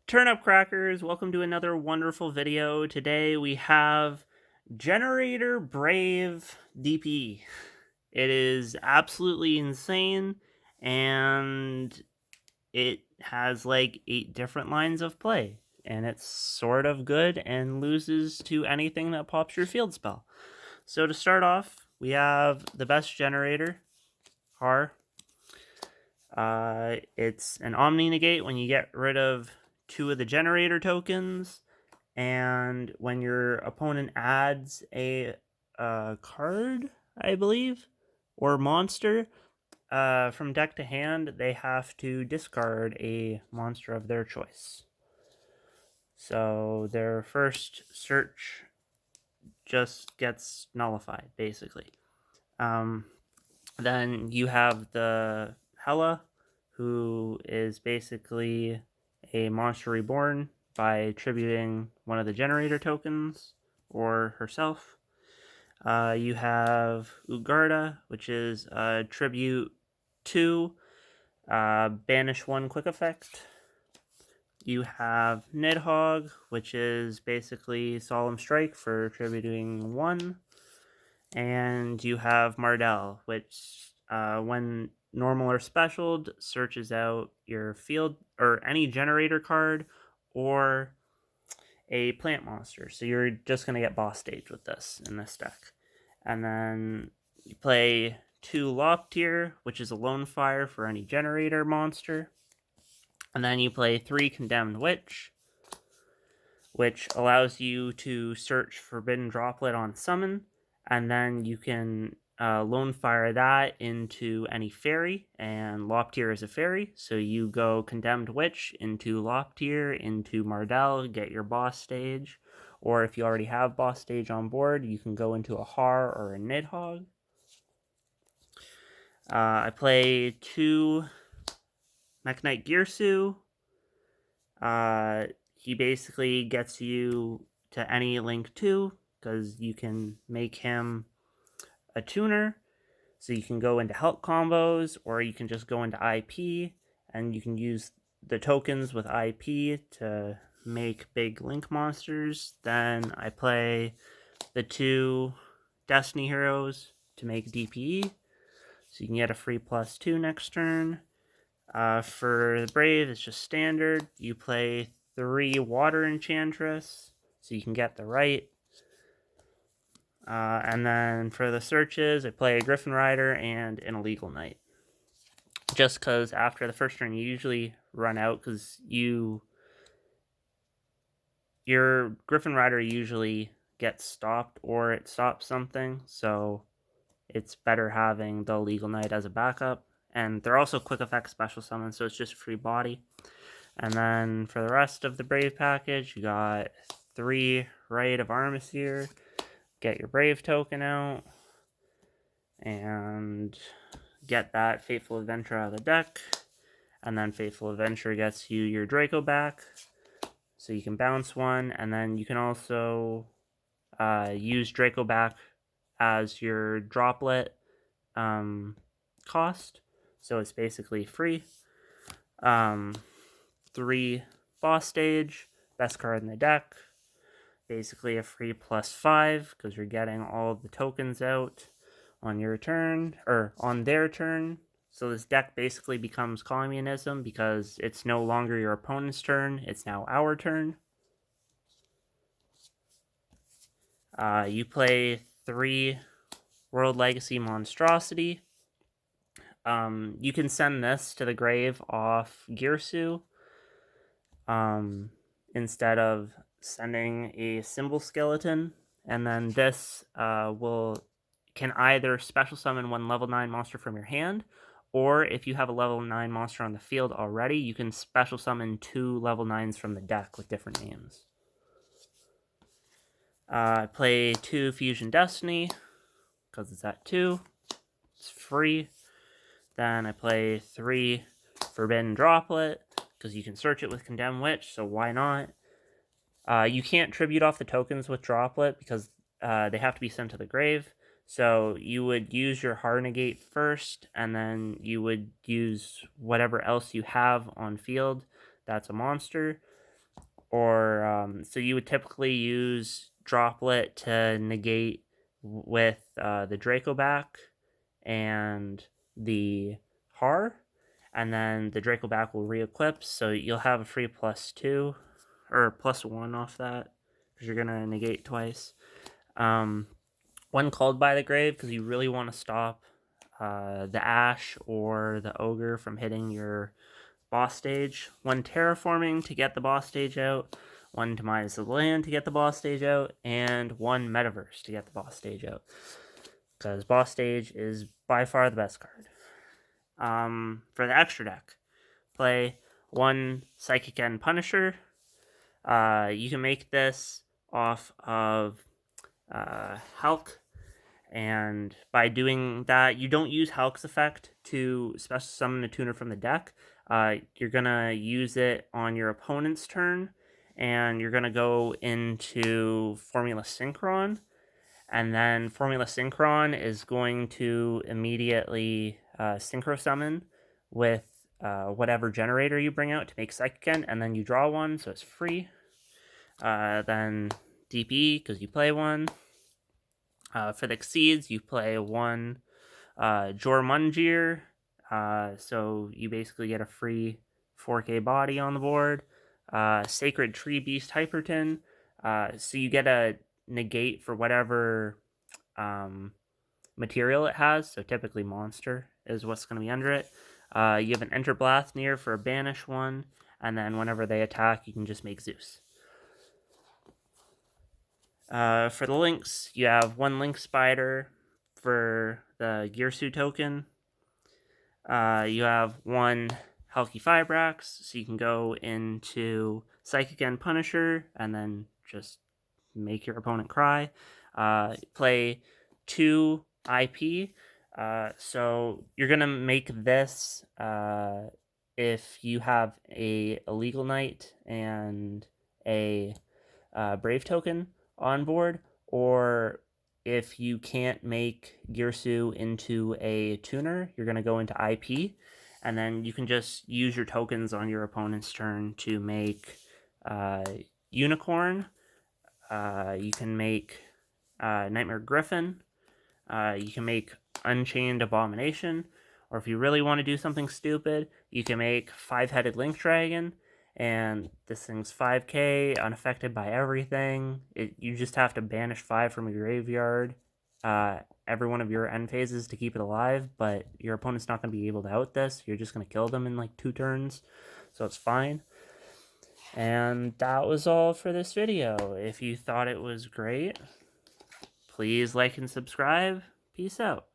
Turnip crackers, welcome to another wonderful video. Today we have Generator Brave DP. It is absolutely insane, and it has like 8 different lines of play, and it's sort of good and loses to anything that pops your field spell. So to start off, we have the best generator, Har. It's an Omni Negate when you get rid of 2 of the generator tokens, and when your opponent adds a card, I believe, or monster from deck to hand, they have to discard a monster of their choice. So their first search just gets nullified, basically. Then you have the Hela, who is basically a monster reborn by attributing one of the generator tokens or herself. You have Ugarda, which is a tribute 2, banish 1 quick effect. You have Nidhogg, which is basically Solemn Strike for attributing 1. And you have Mardell, which when normal or specialed, searches out your field or any generator card or a plant monster. So you're just going to get boss stage with this in this deck. And then you play 2 Loptier, which is a lone fire for any generator monster. And then you play 3 Condemned Witch, which allows you to search Forbidden Droplet on summon, and then you can lone fire that into any fairy, and Loptier is a fairy, so you go Condemned Witch into Loptier, into Mardell, get your boss stage, or if you already have boss stage on board, you can go into a Har or a Nidhogg. I play 2 Mech Knight Girsu. He basically gets you to any Link 2, because you can make him a tuner, so you can go into help combos, or you can just go into IP, and you can use the tokens with IP to make big Link monsters. Then I play the 2 Destiny Heroes to make DPE, so you can get a free +2 next turn. For the Brave, it's just standard. You play 3 Water Enchantress, so you can get the right. And then for the searches, I play a Griffin Rider and an Illegal Knight. Just because after the first turn, you usually run out, because your Griffin Rider usually gets stopped or it stops something, so it's better having the Illegal Knight as a backup. And they're also quick effect special summons, so it's just free body. And then for the rest of the Brave package, you got 3 Rite of Armistier. Get your Brave token out, and get that Fateful Adventure out of the deck. And then Fateful Adventure gets you your Draco back, so you can bounce 1. And then you can also use Draco back as your droplet cost, so it's basically free. 3 boss stage, best card in the deck. Basically a free +5, because you're getting all of the tokens out on your turn, or on their turn. So this deck basically becomes communism, because it's no longer your opponent's turn, it's now our turn. You play 3 World Legacy Monstrosity. You can send this to the grave off Girsu, instead of sending a Symbol Skeleton. And then this can either special summon 1 level 9 monster from your hand, or if you have a level 9 monster on the field already, you can special summon 2 level 9s from the deck with different names. I play 2 Fusion Destiny, because it's at 2. It's free. Then I play 3 Forbidden Droplet, because you can search it with Condemned Witch, so why not? You can't tribute off the tokens with Droplet, because they have to be sent to the grave. So you would use your Hard Negate first, and then you would use whatever else you have on field that's a monster. or so you would typically use Droplet to negate with the Dracoback and the Har, and then the Dracoback will re-equip, so you'll have a free +2 or +1 off that because you're gonna negate twice. One Called by the Grave because you really want to stop the Ash or the Ogre from hitting your boss stage. One Terraforming to get the boss stage out. One Demise of the Land to get the boss stage out. And one Metaverse to get the boss stage out. Because boss stage is by far the best card. For the extra deck, play one Psychic End Punisher. You can make this off of Hulk, and by doing that, you don't use Hulk's effect to special summon a tuner from the deck. You're gonna use it on your opponent's turn, and you're gonna go into Formula Synchron, and then Formula Synchron is going to immediately Synchro Summon with whatever Generator you bring out to make Psychic End, and then you draw one, so it's free. Then DP, because you play one. For the Exceeds, you play one Jormundir, so you basically get a free 4K body on the board. Sacred Tree Beast Hyperton, so you get a negate for whatever material it has, so typically monster is what's going to be under it. You have an Enter Blathnir for a banish one, and then whenever they attack, you can just make Zeus. For the links, you have one Link Spider for the Gearsu token. You have one Helki Fibrax, so you can go into Psychic End Punisher and then just make your opponent cry. Play 2 IP. So you're going to make this if you have a Illegal Knight and a Brave token on board, or if you can't make Gearsu into a tuner, you're going to go into IP, and then you can just use your tokens on your opponent's turn to make Unicorn. You can make Nightmare Griffin. You can make Unchained Abomination, or if you really want to do something stupid, you can make 5-headed Link Dragon. And this thing's 5k, unaffected by everything. You just have to banish 5 from your graveyard every one of your end phases to keep it alive, but your opponent's not going to be able to out this. You're just going to kill them in like 2 turns, so it's fine. And that was all for this video. If you thought it was great, please like and subscribe. Peace out.